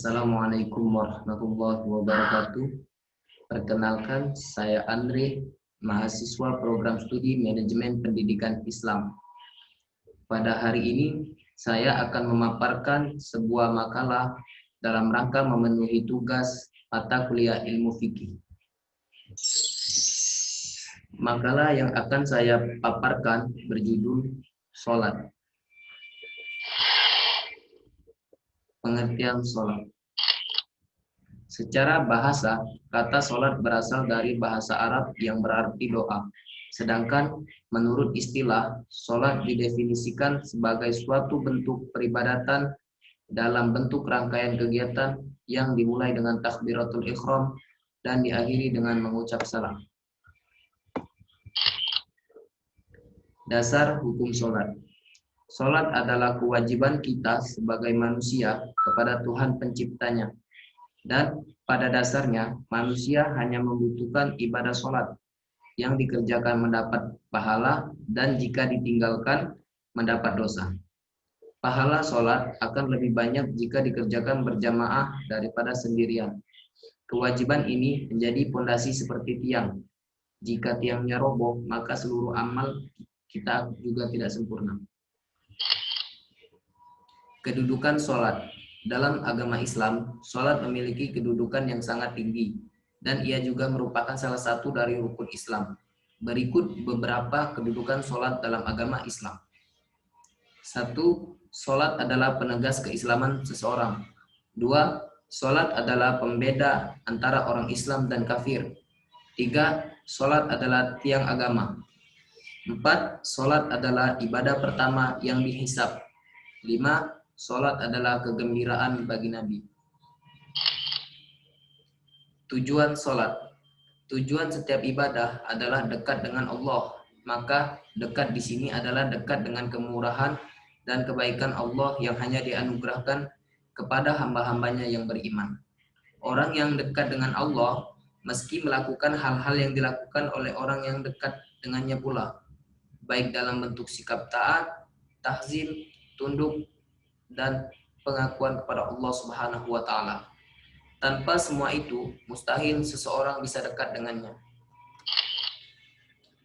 Assalamualaikum warahmatullahi wabarakatuh. Perkenalkan, saya Andre, mahasiswa program studi Manajemen Pendidikan Islam. Pada hari ini, saya akan memaparkan sebuah makalah dalam rangka memenuhi tugas mata kuliah ilmu fikih. Makalah yang akan saya paparkan berjudul Sholat. Pengertian sholat. Secara bahasa, kata sholat berasal dari bahasa Arab yang berarti doa. Sedangkan menurut istilah, sholat didefinisikan sebagai suatu bentuk peribadatan dalam bentuk rangkaian kegiatan yang dimulai dengan takbiratul ihram dan diakhiri dengan mengucap salam. Dasar hukum sholat. Sholat adalah kewajiban kita sebagai manusia kepada Tuhan penciptanya. Dan pada dasarnya, manusia hanya membutuhkan ibadah sholat yang dikerjakan mendapat pahala dan jika ditinggalkan mendapat dosa. Pahala sholat akan lebih banyak jika dikerjakan berjamaah daripada sendirian. Kewajiban ini menjadi pondasi seperti tiang. Jika tiangnya roboh, maka seluruh amal kita juga tidak sempurna. Kedudukan sholat. Dalam agama Islam, sholat memiliki kedudukan yang sangat tinggi dan ia juga merupakan salah satu dari rukun Islam. Berikut beberapa kedudukan sholat dalam agama Islam. 1. Sholat adalah penegas keislaman seseorang. 2. Sholat adalah pembeda antara orang Islam dan kafir. 3. Sholat adalah tiang agama. 4. Sholat adalah ibadah pertama yang dihisab. 5. Sholat adalah kegembiraan bagi Nabi. Tujuan sholat. Tujuan setiap ibadah adalah dekat dengan Allah. Maka dekat di sini adalah dekat dengan kemurahan dan kebaikan Allah yang hanya dianugerahkan kepada hamba-hambanya yang beriman. Orang yang dekat dengan Allah meski melakukan hal-hal yang dilakukan oleh orang yang dekat dengannya pula, baik dalam bentuk sikap taat, tahzim, tunduk, dan pengakuan kepada Allah Subhanahu wa taala. Tanpa semua itu, mustahil seseorang bisa dekat dengannya.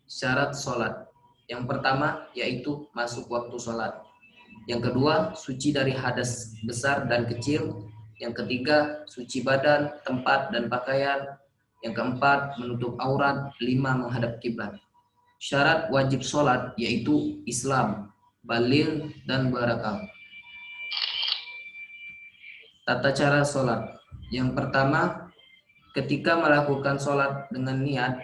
Syarat sholat. Yang pertama yaitu masuk waktu sholat. Yang kedua, suci dari hadas besar dan kecil. Yang ketiga, suci badan, tempat, dan pakaian. Yang keempat, menutup aurat. 5, menghadap kiblat. Syarat wajib sholat yaitu Islam, baligh, dan barakah. Tata cara sholat. Yang pertama, ketika melakukan sholat dengan niat,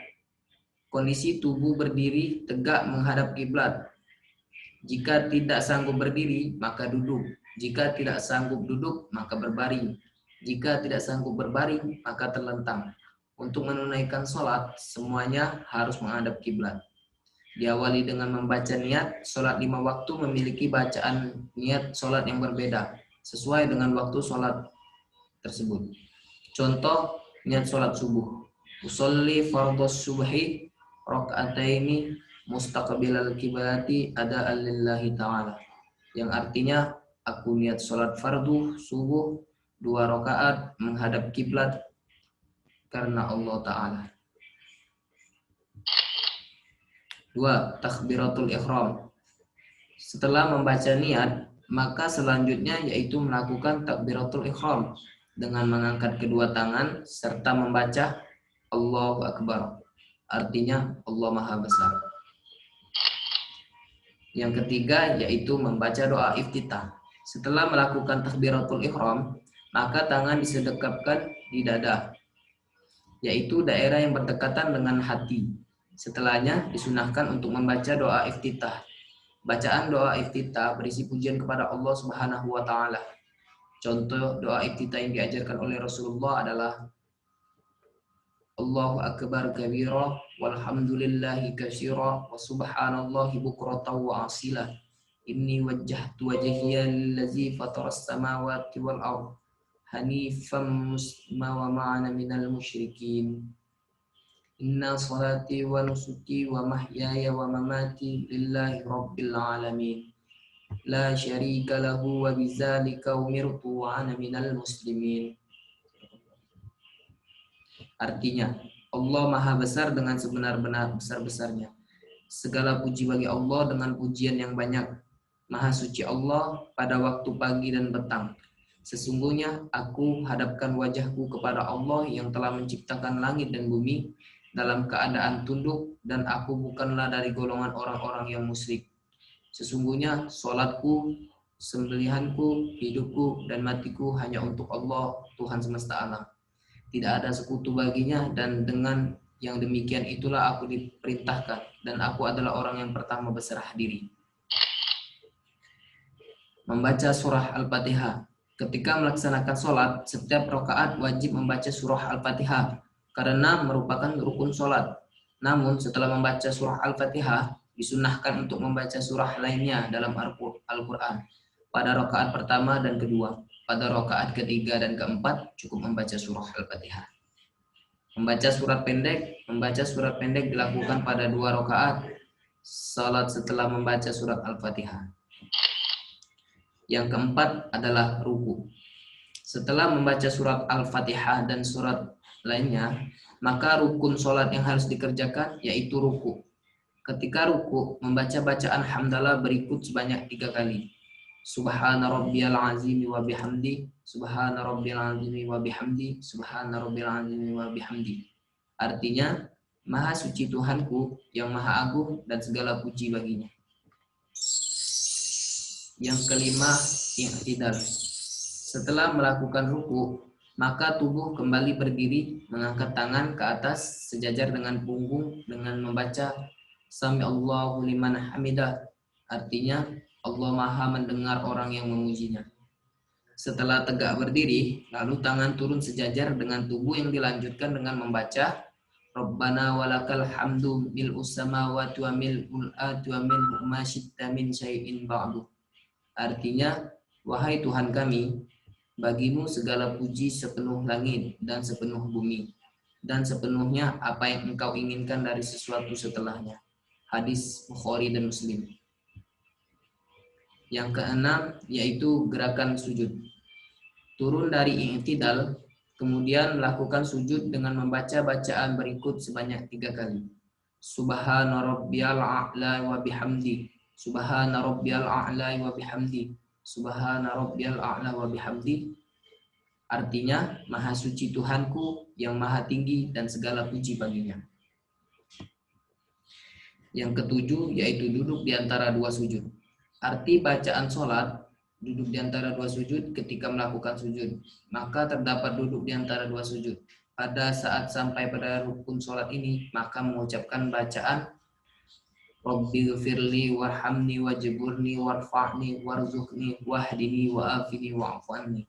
kondisi tubuh berdiri tegak menghadap kiblat. Jika tidak sanggup berdiri, maka duduk. Jika tidak sanggup duduk, maka berbaring. Jika tidak sanggup berbaring, maka terlentang. Untuk menunaikan sholat, semuanya harus menghadap kiblat. Diawali dengan membaca niat. Sholat 5 waktu memiliki bacaan niat sholat yang berbeda sesuai dengan waktu sholat tersebut. Contoh, niat sholat subuh. Usolli fardhos subhi raka'ataini mustaqbilal kiblati ada'an lillahi ta'ala. Yang artinya, aku niat sholat fardu subuh 2 rakaat menghadap kiblat karena Allah Ta'ala. 2. Takbiratul ihram. Setelah membaca niat, maka selanjutnya yaitu melakukan takbiratul ihram dengan mengangkat kedua tangan serta membaca Allahu Akbar. Artinya Allah Maha Besar. Yang ketiga yaitu membaca doa iftitah. Setelah melakukan takbiratul ihram, maka tangan disedekapkan di dada, yaitu daerah yang berdekatan dengan hati. Setelahnya disunahkan untuk membaca doa iftitah. Bacaan doa iftitah berisi pujian kepada Allah Subhanahu wa taala. Contoh doa iftitah yang diajarkan oleh Rasulullah adalah Allahu akbar kabira walhamdulillahi katsira wa subhanallahi bukratan wa asila. Inni wajjahtu wajhiya lillazi fataras samawati wal ardh hanifan muslima wa ma'ana minal musyrikin. Inna salati wa nusuki wa mahyaya wa mamati lillahi rabbil alamin. la syarika lahu wa bidzalika umirtu wa ana minal muslimin. Artinya, Allah Maha Besar dengan sebenar-benar besar-besarnya. Segala puji bagi Allah dengan pujian yang banyak. Maha suci Allah pada waktu pagi dan petang. Sesungguhnya aku hadapkan wajahku kepada Allah yang telah menciptakan langit dan bumi dalam keadaan tunduk, dan aku bukanlah dari golongan orang-orang yang musyrik. Sesungguhnya solatku, sembelihanku, hidupku, dan matiku hanya untuk Allah, Tuhan semesta alam. Tidak ada sekutu baginya, dan dengan yang demikian itulah aku diperintahkan, dan aku adalah orang yang pertama berserah diri. Membaca surah Al-Fatihah. Ketika melaksanakan sholat, setiap rakaat wajib membaca surah Al-Fatihah karena merupakan rukun sholat. Namun setelah membaca surah Al-Fatihah, disunahkan untuk membaca surah lainnya dalam Al-Quran pada rakaat pertama dan kedua. Pada rakaat ketiga dan keempat cukup membaca surah Al-Fatihah. Membaca surat pendek dilakukan pada 2 rakaat salat setelah membaca surat Al-Fatihah. Yang keempat adalah ruku. Setelah membaca surat Al-Fatihah dan surat lainnya, maka rukun salat yang harus dikerjakan yaitu ruku. Ketika ruku, membaca bacaan hamdalah berikut sebanyak 3 kali. Subhana rabbiyal azim wa bihamdi, subhana rabbiyal azim wa bihamdi, subhana rabbiyal azim wa bihamdi. Artinya, Maha suci Tuhanku yang Maha agung dan segala puji baginya. Yang kelima, i'tidal. Setelah melakukan ruku, maka tubuh kembali berdiri, mengangkat tangan ke atas sejajar dengan punggung dengan membaca Sami Allahu liman hamidah. Artinya, Allah Maha mendengar orang yang memujinya. Setelah tegak berdiri, lalu tangan turun sejajar dengan tubuh yang dilanjutkan dengan membaca Rabbana walakal hamdu mil'us samawati wa mil'ul ardi wa mil'u ma syi'ta min syai'in ba'du. Artinya, wahai Tuhan kami, bagimu segala puji sepenuh langit dan sepenuh bumi, dan sepenuhnya apa yang engkau inginkan dari sesuatu setelahnya. Hadis Bukhari dan Muslim. Yang keenam, yaitu gerakan sujud. Turun dari i'tidal, kemudian melakukan sujud dengan membaca bacaan berikut sebanyak 3 kali. Subhana rabbiyal a'la wa bihamdi. Subhana rabbiyal a'la wa bihamdi. Subhana rabbiyal a'la wa bihamdi. Artinya, Maha suci Tuhanku yang Maha tinggi dan segala puji baginya. Yang ketujuh, yaitu duduk di antara 2 sujud. Arti bacaan sholat, duduk di antara 2 sujud ketika melakukan sujud. Maka terdapat duduk di antara 2 sujud. Pada saat sampai pada rukun sholat ini, maka mengucapkan bacaan Rabbighfirli warhamni wajburni warfa'ni warzuqni wahdini wa'afini wa'afanni.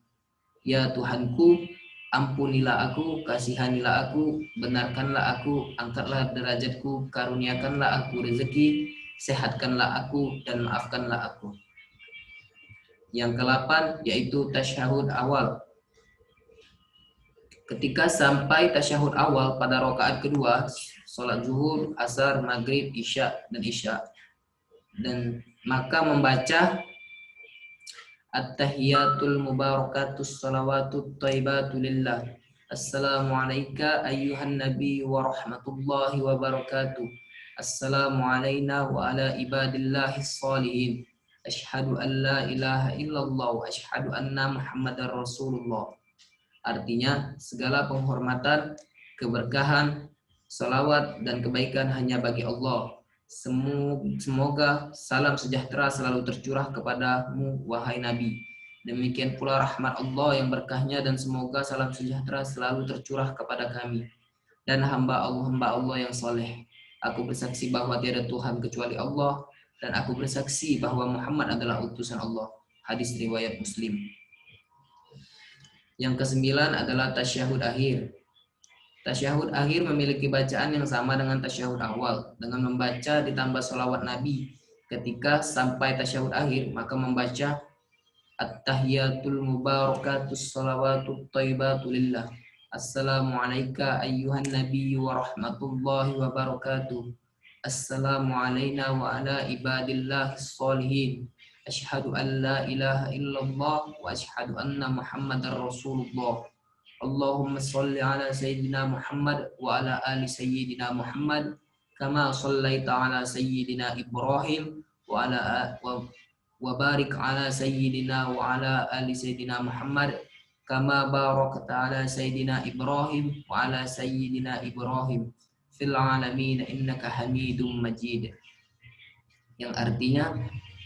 Ya Tuhanku, ampunilah aku, kasihanilah aku, benarkanlah aku, angkatlah derajatku, karuniakanlah aku rezeki, sehatkanlah aku, dan maafkanlah aku. Yang ke-8 yaitu tasyahud awal. Ketika sampai tasyahud awal pada rakaat kedua, sholat zuhur, asar, maghrib, isya, dan maka membaca At-tahiyatul mubarakatus salawatut thayyibatu lillah. Assalamu alayka ayyuhan nabi wa rahmatullahi wa barakatuh. Assalamu alayna wa ala ibadillahis salihin. Asyhadu an la ilaha illallah wa asyhadu anna Muhammadar Rasulullah. Artinya, segala penghormatan, keberkahan, salawat, dan kebaikan hanya bagi Allah. Semoga salam sejahtera selalu tercurah kepadamu, wahai Nabi. Demikian pula rahmat Allah yang berkahnya, dan semoga salam sejahtera selalu tercurah kepada kami dan hamba Allah yang soleh. Aku bersaksi bahwa tiada Tuhan kecuali Allah, dan aku bersaksi bahwa Muhammad adalah utusan Allah. Hadis riwayat Muslim. Yang ke-9 adalah tasyahud akhir. Tasyahud akhir memiliki bacaan yang sama dengan tasyahud awal. Dengan membaca ditambah sholawat Nabi. Ketika sampai tasyahud akhir, maka membaca At-tahiyatul mubarakatus sholawatut thayyibatu lillah. Assalamu alayka ayyuhan nabi wa rahmatullahi wa barakatuh. Assalamu alayna wa ala ibadillahis salihin. Asyhadu an la ilaha illallah wa asyhadu anna Muhammadar Rasulullah. Allahumma shalli ala sayyidina Muhammad wa ala ali sayyidina Muhammad kama shallaita ala sayyidina Ibrahim wa ala wa barik ala sayyidina wa ala ali sayyidina Muhammad kama barakta ala sayyidina Ibrahim wa ala sayyidina Ibrahim fil alamin innaka Hamidum Majid. Yang artinya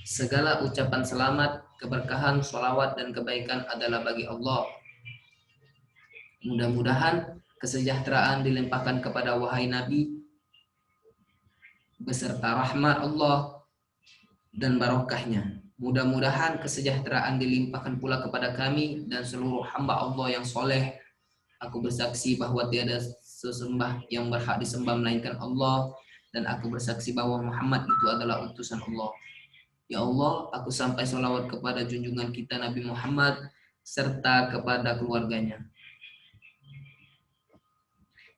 segala ucapan selamat, keberkahan, sholawat dan kebaikan adalah bagi Allah. Mudah-mudahan kesejahteraan dilimpahkan kepada wahai Nabi beserta rahmat Allah dan barokahnya. Mudah-mudahan kesejahteraan dilimpahkan pula kepada kami dan seluruh hamba Allah yang soleh. Aku bersaksi bahwa tiada sesembah yang berhak disembah melainkan Allah, dan aku bersaksi bahwa Muhammad itu adalah utusan Allah. Ya Allah, aku sampai sholawat kepada junjungan kita Nabi Muhammad serta kepada keluarganya.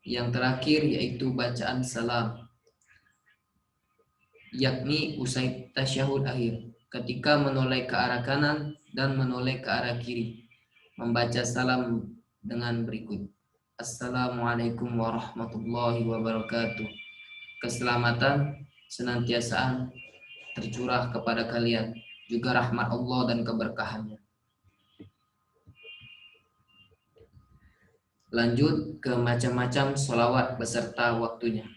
Yang terakhir yaitu bacaan salam, yakni usai tasyahud akhir, ketika menoleh ke arah kanan dan menoleh ke arah kiri, membaca salam dengan berikut. Assalamualaikum warahmatullahi wabarakatuh. Keselamatan senantiasa tercurah kepada kalian, juga rahmat Allah dan keberkahannya. Lanjut ke macam-macam sholawat beserta waktunya.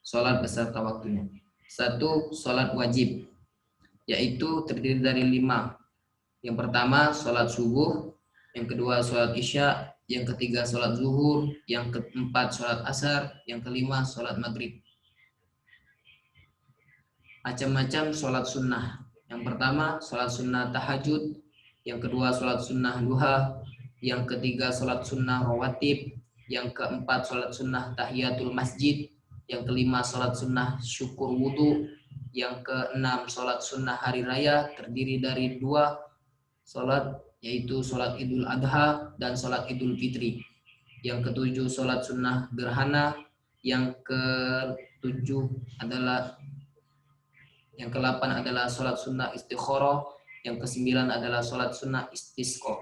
Sholat beserta waktunya. 1. Sholat wajib, yaitu terdiri dari 5. Yang pertama sholat subuh, yang kedua sholat isya, yang ketiga sholat zuhur, yang keempat sholat asar, yang kelima sholat maghrib. Macam-macam sholat sunnah. Yang pertama sholat sunnah tahajud, yang kedua sholat sunnah duha, yang ketiga sholat sunnah rawatib, yang keempat sholat sunnah tahiyatul masjid, yang kelima sholat sunnah syukur wudu, yang keenam sholat sunnah hari raya terdiri dari 2 sholat, yaitu sholat idul adha dan sholat idul fitri. Yang ketujuh sholat sunnah gerhana, yang ketujuh adalah yang ke-8 adalah sholat sunnah istikharah, yang ke-9 adalah sholat sunnah istisqa.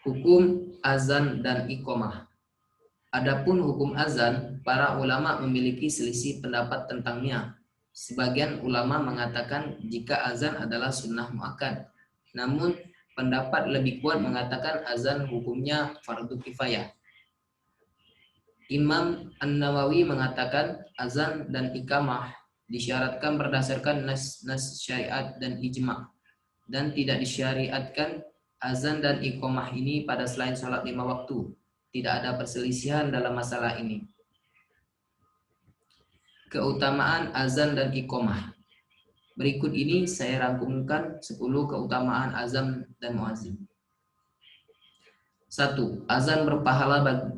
Hukum azan dan iqamah. Adapun hukum azan, para ulama memiliki selisih pendapat tentangnya. Sebagian ulama mengatakan jika azan adalah sunnah muakkad. Namun pendapat lebih kuat mengatakan azan hukumnya fardu kifayah. Imam An-Nawawi mengatakan azan dan iqamah disyaratkan berdasarkan nas syariat dan ijma', dan tidak disyariatkan azan dan iqamah ini pada selain sholat 5 waktu. Tidak ada perselisihan dalam masalah ini. Keutamaan azan dan iqamah. Berikut ini saya rangkumkan 10 keutamaan azan dan muazin. 1. Azan berpahala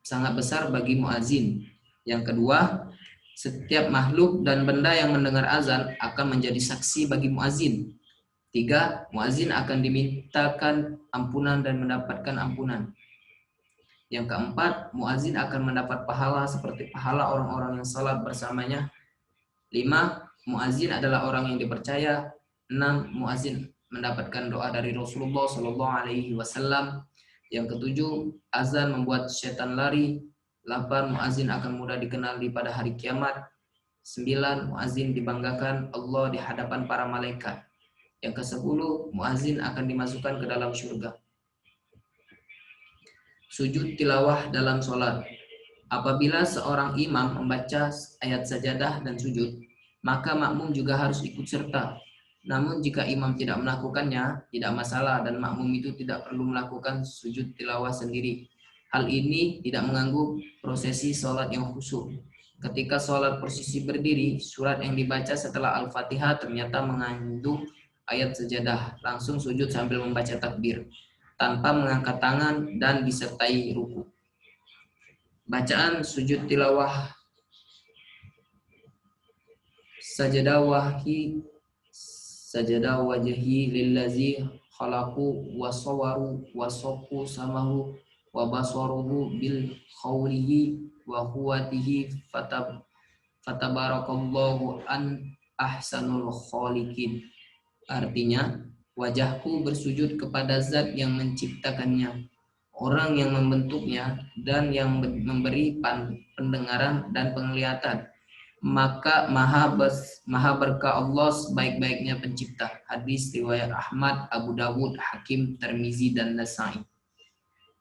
sangat besar bagi muazin. Yang kedua, setiap makhluk dan benda yang mendengar azan akan menjadi saksi bagi muazin. 3. Muazin akan dimintakan ampunan dan mendapatkan ampunan. Yang keempat, muazin akan mendapat pahala seperti pahala orang-orang yang salat bersamanya. 5. Muazin adalah orang yang dipercaya. 6. Muazin mendapatkan doa dari Rasulullah SAW. Yang ketujuh, azan membuat setan lari. 8. Muazin akan mudah dikenali pada hari kiamat. 9. Muazin dibanggakan Allah di hadapan para malaikat. Yang ke-10, muazin akan dimasukkan ke dalam surga. Sujud tilawah dalam sholat. Apabila seorang imam membaca ayat sajadah dan sujud, maka makmum juga harus ikut serta. Namun jika imam tidak melakukannya, tidak masalah dan makmum itu tidak perlu melakukan sujud tilawah sendiri. Hal ini tidak mengganggu prosesi sholat yang khusyuk. Ketika sholat posisi berdiri, surat yang dibaca setelah Al-Fatihah ternyata mengandung ayat sajadah, langsung sujud sambil membaca takbir, tanpa mengangkat tangan dan disertai ruku. Bacaan sujud tilawah sajadah wajhi lillazi khalaqu wa sawaru wa saqu samahu wa basaruhu bil khawlihi wa huwatihi fatabarakallahu an ahsanul khaliqin. Artinya, wajahku bersujud kepada zat yang menciptakannya, orang yang membentuknya, dan yang memberi pendengaran dan penglihatan. Maka maha berkah Allah sebaik-baiknya pencipta. Hadis riwayat Ahmad, Abu Dawud, Hakim, Tirmizi, dan Nasai.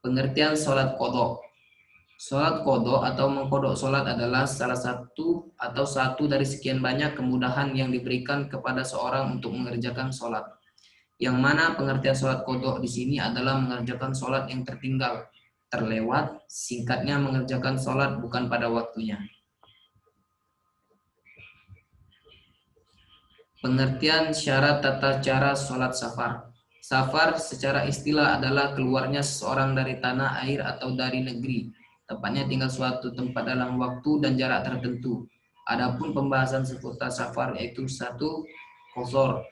Pengertian sholat qadha. Sholat qadha atau mengkodok sholat adalah salah satu atau satu dari sekian banyak kemudahan yang diberikan kepada seorang untuk mengerjakan sholat. Yang mana pengertian sholat qadha di sini adalah mengerjakan sholat yang tertinggal, terlewat, singkatnya mengerjakan sholat bukan pada waktunya. Pengertian syarat tata cara sholat safar. Safar secara istilah adalah keluarnya seseorang dari tanah air atau dari negeri, tepatnya tinggal suatu tempat dalam waktu dan jarak tertentu. Adapun pembahasan seputar safar yaitu 1. Qasar.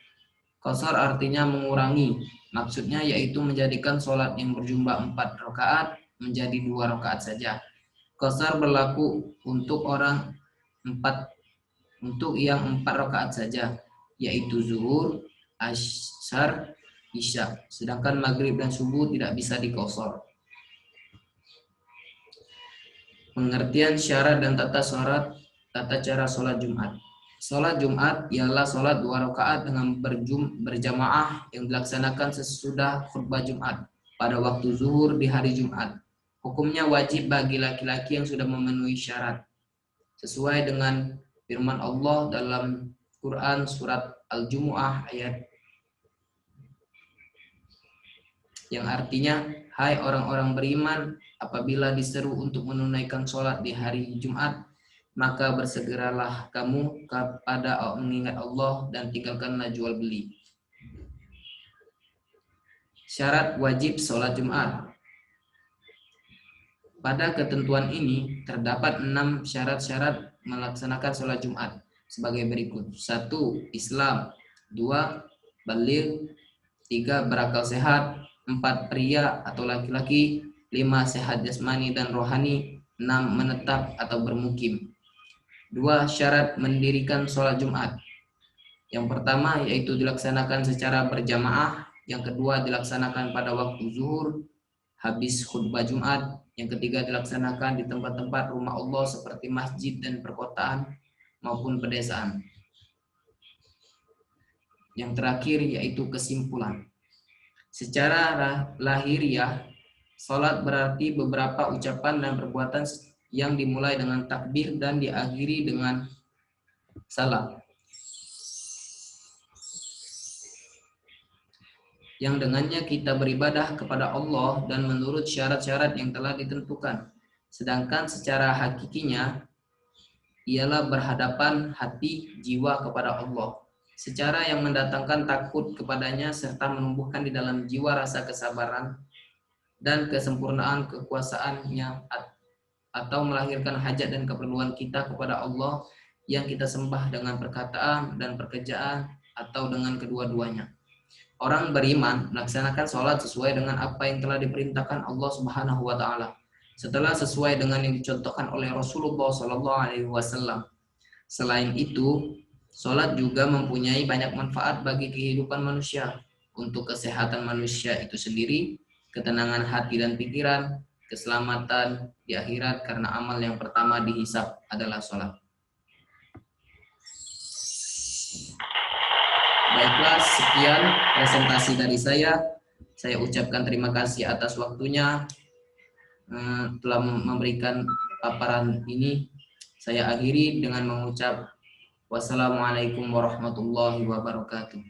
Qasar artinya mengurangi. Maksudnya yaitu menjadikan sholat yang berjumlah 4 rakaat menjadi 2 rakaat saja. Qasar berlaku untuk yang 4 rakaat saja, yaitu zuhur, asyar, isya. Sedangkan maghrib dan subuh tidak bisa diqasar. Pengertian syarat dan tata cara sholat Jumat. Sholat Jumat ialah sholat 2 rakaat dengan berjamaah yang dilaksanakan sesudah khutbah Jumat pada waktu zuhur di hari Jumat. Hukumnya wajib bagi laki-laki yang sudah memenuhi syarat, sesuai dengan firman Allah dalam Quran surat Al-Jumu'ah ayat yang artinya, hai orang-orang beriman, apabila diseru untuk menunaikan sholat di hari Jumat, maka bersegeralah kamu kepada mengingat Allah dan tinggalkanlah jual beli. Syarat wajib sholat Jumat. Pada ketentuan ini terdapat 6 syarat-syarat melaksanakan sholat Jumat sebagai berikut. 1. Islam. 2. Baligh. 3. Berakal sehat. 4. Pria atau laki-laki. 5. Sehat jasmani dan rohani. 6. Menetap atau bermukim. 2. Syarat mendirikan sholat Jumat. Yang pertama yaitu dilaksanakan secara berjamaah. Yang kedua dilaksanakan pada waktu zuhur habis khutbah Jumat. Yang ketiga dilaksanakan di tempat-tempat rumah Allah seperti masjid dan perkotaan maupun pedesaan. Yang terakhir yaitu kesimpulan. Secara lahiriah, sholat berarti beberapa ucapan dan perbuatan yang dimulai dengan takbir dan diakhiri dengan salam, yang dengannya kita beribadah kepada Allah dan menurut syarat-syarat yang telah ditentukan. Sedangkan secara hakikinya ialah berhadapan hati jiwa kepada Allah, secara yang mendatangkan takut kepadanya serta menumbuhkan di dalam jiwa rasa kesabaran dan kesempurnaan kekuasaannya, atau melahirkan hajat dan keperluan kita kepada Allah yang kita sembah dengan perkataan dan pekerjaan atau dengan kedua-duanya. Orang beriman melaksanakan sholat sesuai dengan apa yang telah diperintahkan Allah Subhanahu wa taala, setelah sesuai dengan yang dicontohkan oleh Rasulullah SAW. Selain itu, sholat juga mempunyai banyak manfaat bagi kehidupan manusia, untuk kesehatan manusia itu sendiri, ketenangan hati dan pikiran, keselamatan di akhirat karena amal yang pertama dihisab adalah sholat. Baiklah, sekian presentasi dari saya. Saya ucapkan terima kasih atas waktunya telah memberikan paparan ini. Saya akhiri dengan mengucap wassalamualaikum warahmatullahi wabarakatuh.